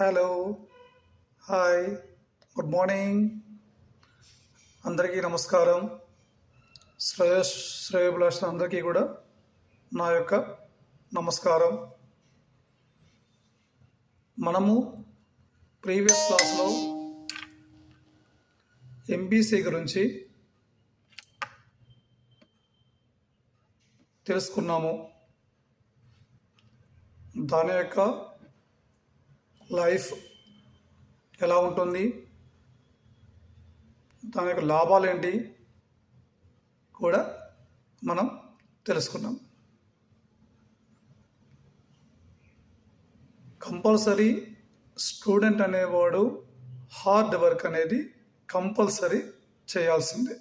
Hello, hi, good morning. అందరికీ నమస్కారం. శ్రేయోభిలాష అందరికీ కూడా నా యొక్క నమస్కారం. మనము ప్రీవియస్ క్లాస్లో ఎంబీసీ గురించి తెలుసుకున్నాము. దాని యొక్క లైఫ్ ఎలా ఉంటుంది, దాని యొక్క లాభాలు ఏంటి కూడా మనం తెలుసుకున్నాం. కంపల్సరీ స్టూడెంట్ అనేవాడు హార్డ్ వర్క్ అనేది కంపల్సరీ చేయాల్సిందే.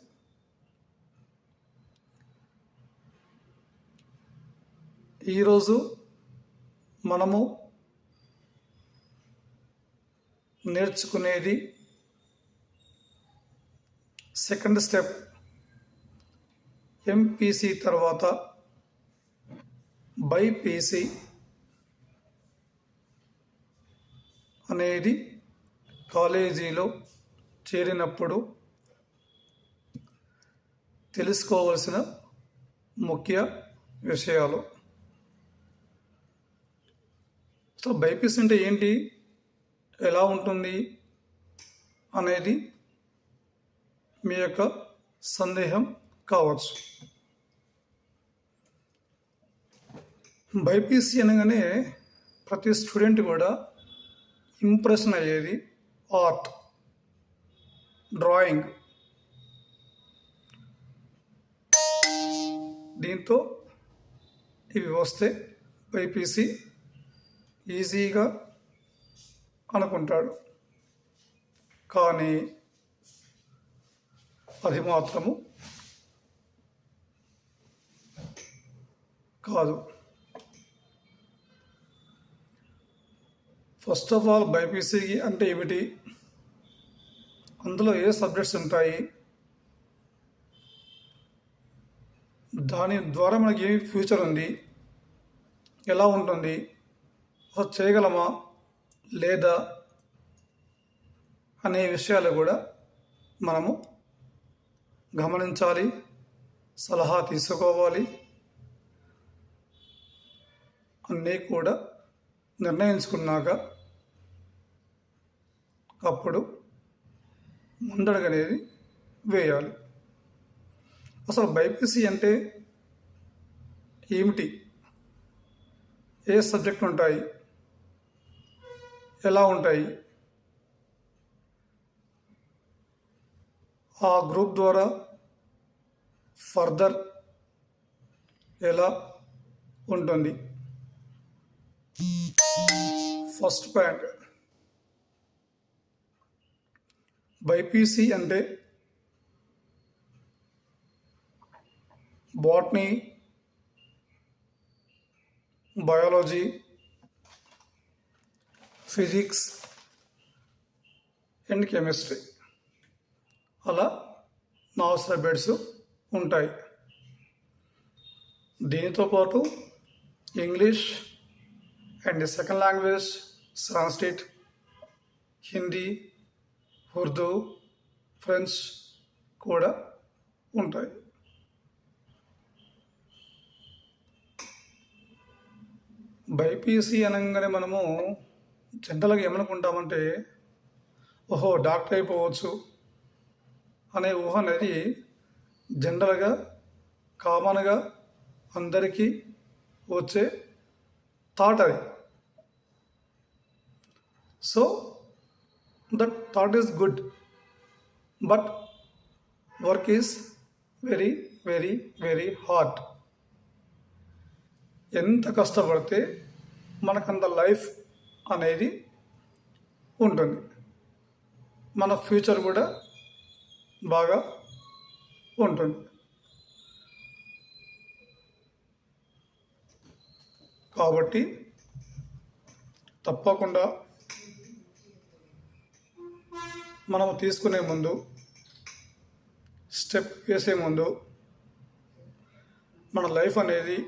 ఈరోజు మనము నేర్చుకునేది సెకండ్ స్టెప్. ఎంపీసీ తర్వాత బైపీసీ అనేది కాలేజీలో చేరినప్పుడు తెలుసుకోవలసిన ముఖ్య విషయాలు. సో బైపీసీ అంటే ఏంటి, ఎలా ఉంటుంది అనేది మీ యొక్క సందేహం కావచ్చు. బైపీసీ అనగానే ప్రతి స్టూడెంట్ కూడా ఇంప్రెషన్ అయ్యేది ఆర్ట్, డ్రాయింగ్. దీంతో ఇవి వస్తే బైపీసీ ఈజీగా అనుకుంటాడు. కానీ అది మాత్రము కాదు. ఫస్ట్ ఆఫ్ ఆల్ బైపీసీ అంటే ఏమిటి, అందులో ఏ సబ్జెక్ట్స్ ఉంటాయి, దాని ద్వారా మనకి ఏమి ఫ్యూచర్ ఉంది, ఎలా ఉంటుంది, అసలు చేయగలమా లేదా అనే విషయాలు కూడా మనము గమనించాలి, సలహా తీసుకోవాలి. అన్నీ కూడా నిర్ణయించుకున్నాక అప్పుడు ముందడుగనేది వేయాలి. అసలు బైపీసీ అంటే ఏమిటి, ఏ సబ్జెక్ట్ ఉంటాయి, ఎలా ఉంటాయి, ఆ గ్రూప్ ద్వారా ఫర్దర్ ఎలా ఉంటుంది. ఫస్ట్ పాయింట్, బైపీసీ అంటే botany, biology, physics and chemistry, అలా 4 సబ్జెక్ట్స్ ఉంటాయి. దీనితో పాటు English and second language Sanskrit, Hindi, Urdu, French కూడా ఉంటాయి. బైపీసీ అనగానే మనము జనరల్గా ఏమనుకుంటామంటే, ఓహో డాక్టర్ అయిపోవచ్చు అనే ఊహ అనేది జనరల్గా కామన్గా అందరికీ వచ్చే థాట్ అది. So that thought is good, but work is very very very hard. ఎంత కష్టపడితే మనకంత లైఫ్ అనేది ఉంటుంది, మన ఫ్యూచర్ కూడా బాగా ఉంటుంది. కాబట్టి తప్పకుండా మనము తీసుకునే ముందు, స్టెప్ వేసే ముందు మన లైఫ్ అనేది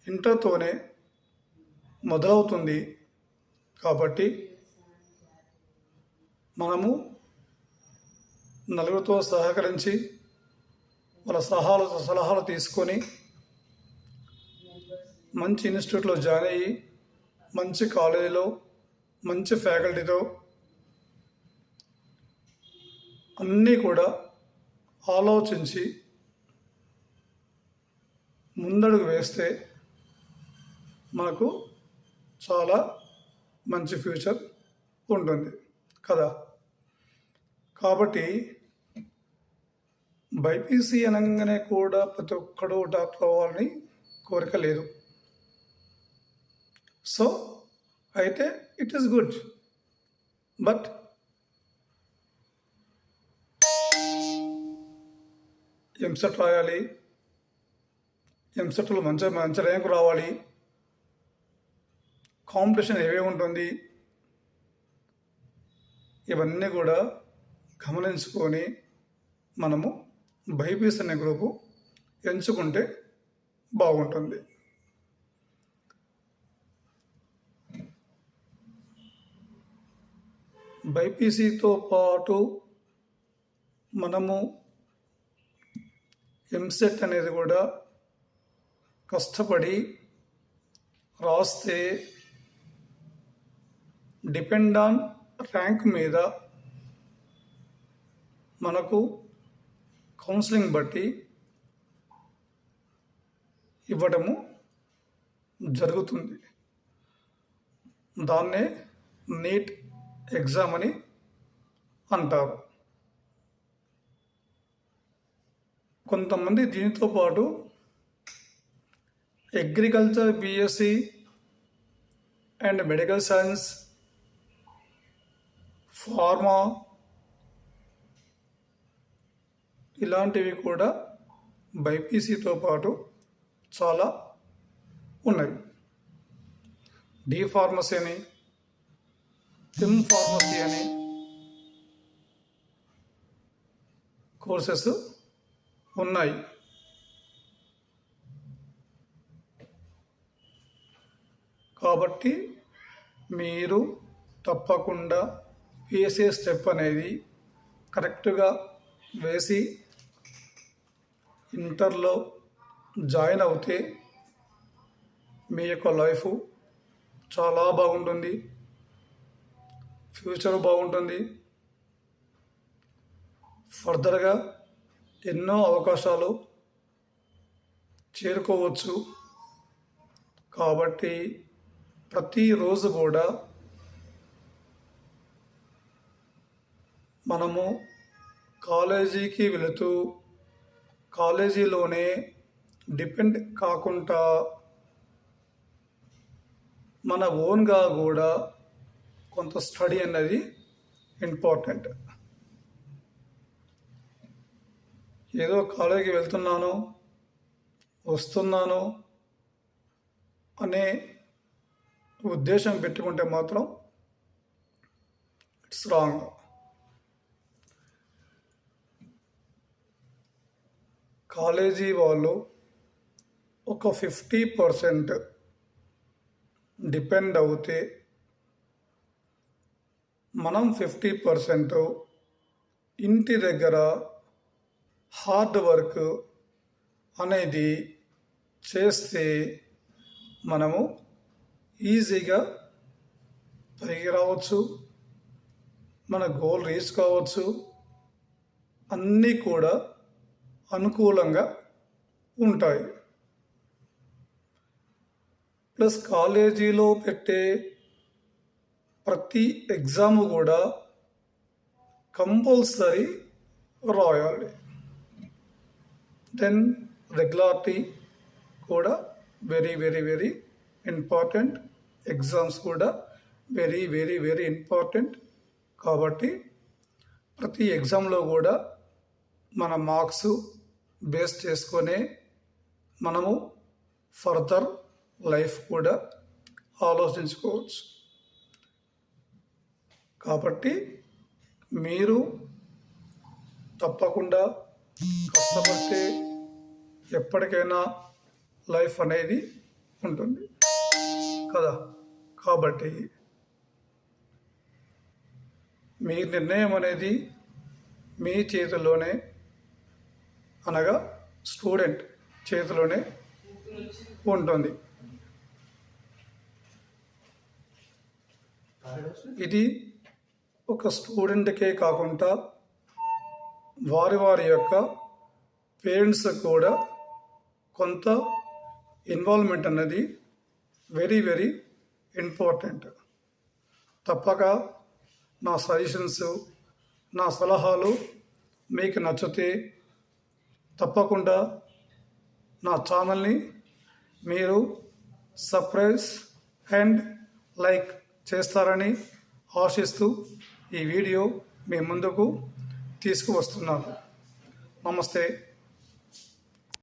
ఇంటర్తోనే మొదలవుతుంది కాబట్టి మనము నలుగురితో సహకరించి వాళ్ళ సలహాలు తీసుకొని మంచి ఇన్స్టిట్యూట్లో జాయిన్ అయ్యి మంచి కాలేజీలో మంచి ఫ్యాకల్టీతో అన్నీ కూడా ఆలోచించి ముందడుగు వేస్తే మనకు చాలా మంచి ఫ్యూచర్ ఉంటుంది కదా. కాబట్టి బైపీసీ అనగానే కూడా ప్రతి ఒక్కడు డాక్టర్ అవ్వాలని కోరిక లేదు. సో అయితే it is good, but EAMCET రాయాలి, ఎంసెట్లో మంచి ర్యాంకు రావాలి, కాంపిటీషన్ ఏవే ఉంటుంది, ఇవన్నీ కూడా గమనించుకొని మనము బైపీసీ అనే గ్రూపు ఎంచుకుంటే బాగుంటుంది. బైపీసీతో పాటు మనము ఎంసెట్ అనేది కూడా కష్టపడి రాస్తే డిపెండ్ ఆన్ ర్యాంక్ మీద మనకు కౌన్సిలింగ్ బట్టి ఇవ్వడము జరుగుతుంది. దాన్నే నీట్ ఎగ్జామ్ అని అంటారు. కొంతమంది దీనితో పాటు agriculture BSc and medical science, pharma ఇలాంటివి కూడా బైపీసీతో పాటు చాలా ఉన్నవి. డి ఫార్మసీ అని, ఎం ఫార్మసీ అని కోర్సెస్ ఉన్నాయి. కాబట్టి మీరు తప్పకుండా వేసే స్టెప్ అనేది కరెక్ట్గా వేసి ఇంటర్లో జాయిన్ అవుతే మీ యొక్క లైఫ్ చాలా బాగుంటుంది, ఫ్యూచర్ బాగుంటుంది. ఫర్దర్గా ఎన్నో అవకాశాలు చేరుకోవచ్చు. కాబట్టి ప్రతిరోజు కూడా మనము కాలేజీకి వెళుతూ కాలేజీలోనే డిపెండ్ కాకుండా మన ఓన్గా కూడా కొంత స్టడీ అనేది ఇంపార్టెంట్. ఏదో కాలేజీకి వెళ్తున్నాను వస్తున్నాను అనే ఉద్దేశం పెట్టుకుంటే మాత్రం ఇట్స్ రాంగ్. కాలేజీ వాళ్ళు ఒక 50% డిపెండ్ అవుతే మనం 50% ఇంటి దగ్గర హార్డ్ వర్క్ అనేది చేస్తే మనము ఈజీగా పైకి రావచ్చు, మన గోల్ రీచ్ కావచ్చు. అన్నీ కూడా అనుకూలంగా ఉంటాయి. ప్లస్ కాలేజీలో పెట్టే ప్రతి ఎగ్జామ్ కూడా కంపల్సరీ రాయాలి. దెన్ రెగ్యులారిటీ కూడా very very very important. Exams కూడా వెరీ వెరీ వెరీ ఇంపార్టెంట్. కాబట్టి ప్రతి ఎగ్జామ్లో కూడా మన మార్క్స్ బేస్ చేసుకొని మనము ఫర్దర్ లైఫ్ కూడా ఆలోచించుకోవచ్చు. కాబట్టి మీరు తప్పకుండా కష్టపడితే ఎప్పటికైనా లైఫ్ అనేది ఉంటుంది కదా. కాబట్టి మీ నిర్ణయం అనేది మీ చేతుల్లోనే, అనగా స్టూడెంట్ చేతిలోనే ఉంటుంది. ఇది ఒక స్టూడెంట్కే కాకుండా వారి యొక్క పేరెంట్స్ కూడా కొంత ఇన్వాల్వ్మెంట్ అన్నది వెరీ వెరీ ఇంపార్టెంట్. తప్పక నా సజెషన్స్, నా సలహాలు మీకు నచ్చితే తప్పకుండా నా ఛానల్ని మీరు సబ్స్క్రైబ్ అండ్ లైక్ చేస్తారని ఆశిస్తూ ఈ వీడియో మీ ముందుకు తీసుకువస్తున్నాను. నమస్తే.